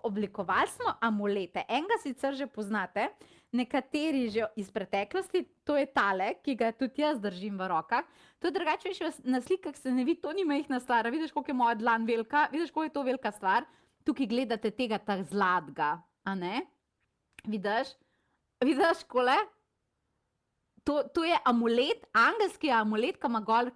Oblikovali smo amulete. Enega sicer že poznate, nekateri že iz preteklosti, to je tale, ki ga tudi jaz držim v rokah. To drugače, veš, na slikah se ne vidi, to ni majhna stvar. Vidiš, koliko je moja dlan velika, vidiš, koliko je to velika stvar. Tukaj gledate tega tak zlatega, a ne? Vidiš? Vidiš, kole? To je amulet, angelski amulet, ki ima gor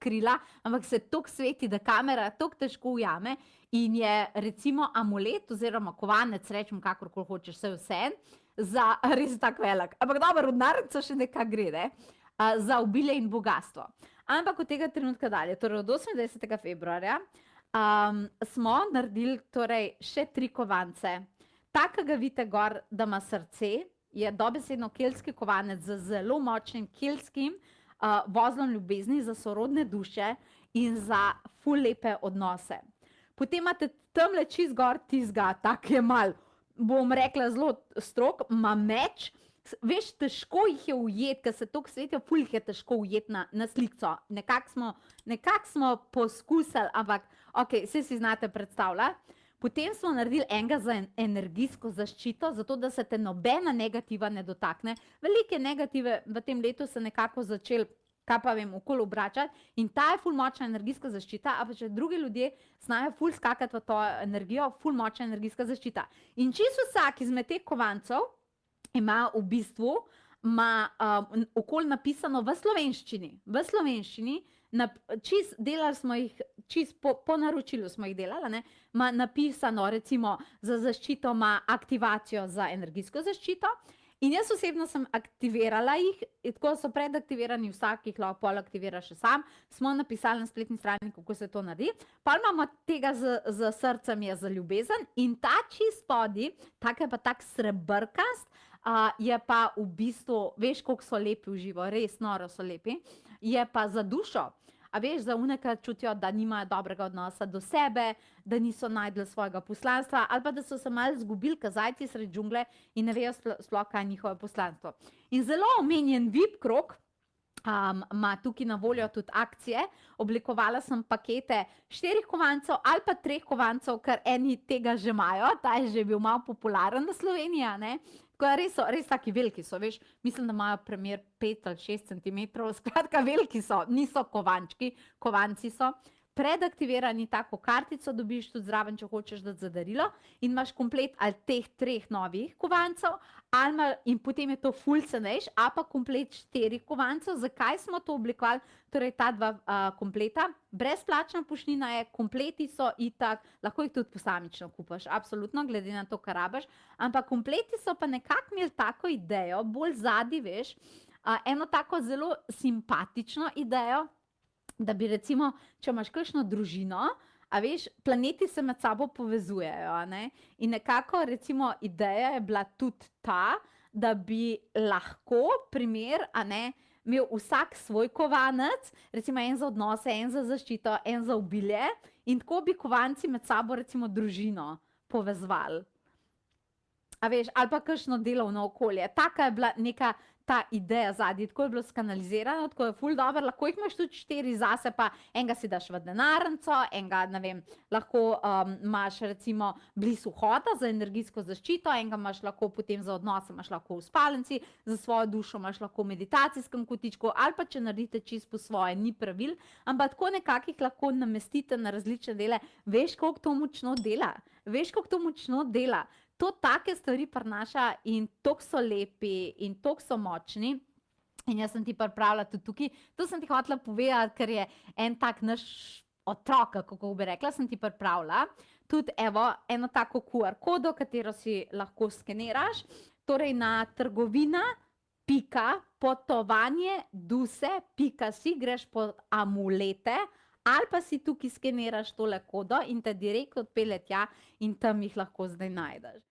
krila, ampak se toliko sveti, da kamera toliko težko ujame in je recimo amulet oziroma kovanec, rečem kakorkoli hočeš, vse za res tak velik. Ampak dobro, v denarnico še nekaj gre, ne? Za obilje in bogastvo. Ampak od tega trenutka dalje, torej od 28. februarja, smo naredili torej še 3 kovance. Takega vidite gor, da ima srce, je dobesedno keltski kovanec z zelo močnim keltskim vozlom ljubezni za sorodne duše in za ful lepe odnose. Potem imate tamle čist gor tizga, tak je mal, bom rekla zelo strog, ima meč, veš, težko jih je ujet, ker se toliko svetijo, ful jih je težko ujet na slikco. Nekako smo poskusili, ampak ok, vse si znate predstavljati. Potem smo naredili enega za energijsko zaščito, zato da se te nobena negativa ne dotakne. Velike negative v tem letu se nekako začeli, kaj pa vem, okoli obračati in ta je ful močna energijska zaščita, a pa če drugi ljudje znajo ful skakati v to energijo, ful močna energijska zaščita. In čisto vsak izmed teh kovancev ima v bistvu okoli napisano v slovenščini. V slovenščini, delali smo jih, po naročilu smo jih delali, ne, ima napisano recimo za zaščito, ima aktivacijo za energijsko zaščito in jaz osebno sem aktivirala jih, tako so predaktivirani, vsak jih lahko pol aktivira še sam, smo napisali na spletni strani, kako se to naredi, pa imamo tega z srcem je za ljubezen in ta čist spodaj, tak je pa tak srebrkast, je pa v bistvu, veš, koliko so lepi v živo, res noro so lepi, je pa za dušo. A veš, za one, ki čutijo, da nimajo dobrega odnosa do sebe, da niso najdli svojega poslanstva, ali pa da so se malo zgubili, kot zajci sredi džungle in ne vejo sploh, kaj je njihovo poslanstvo. In zelo omenjen VIP krog ima tukaj na voljo tudi akcije. Oblikovala sem pakete 4 kovancev ali pa 3 kovancev, ker eni tega že imajo, ta je že bil malo popularen na Sloveniji, ne? Tako res taki veliki so, veš, mislim, da imajo primer 5 ali 6 centimetrov, skratka veliki so, niso kovančki, kovanci so. Predaktivirani tako kartico dobiš tudi zraven, če hočeš dati za darilo in imaš komplet ali teh 3 novih kovancev, in potem je to ful cenejš, a pa komplet 4 kovancev. Zakaj smo to oblikovali? Torej ta 2 kompleta, brezplačna poštnina je, kompleti so itak, lahko jih tudi posamično kupaš, absolutno, glede na to, kar rabiš, ampak kompleti so pa nekako imeli tako idejo, bolj zadaj, veš, eno tako zelo simpatično idejo, da bi recimo, če imaš kakšno družino, a veš, planeti se med sabo povezujejo, ne? In nekako recimo ideja je bila tudi ta, da bi lahko primer, a ne, imel vsak svoj kovanec, recimo en za odnose, en za zaščito, en za obilje in tako bi kovanci med sabo recimo družino povezovali. A veš, ali pa kakšno delovno okolje. Taka je bila neka ta ideja zadnji, tako je bilo skanalizirano, tako je ful dobro, lahko jih imaš tudi 4 zase, pa enega si daš v denarnico, enega, ne vem, lahko imaš recimo blizu vhoda za energijsko zaščito, enega imaš lahko potem za odnose, imaš lahko v spalnici, za svojo dušo imaš lahko v meditacijskem kotičku, ali pa če naredite čisto po svoje, ni pravil, ampak tako nekako jih lahko namestite na različne dele. Veš, koliko to močno dela? Veš, koliko to močno dela? To take stvari prinaša in toliko so lepi in toliko so močni. In jaz sem ti pripravila tudi tukaj, to sem ti hotela povedati, ker je en tak naš otrok, kako bi rekla, sem ti pripravila. Tudi evo, eno tako QR kodo, katero si lahko skeniraš, torej na trgovina.potovanje.duse.si greš pod amulete, ali pa si tukaj skeniraš tole kodo in te direkt odpelje tja in tam jih lahko zdaj najdeš.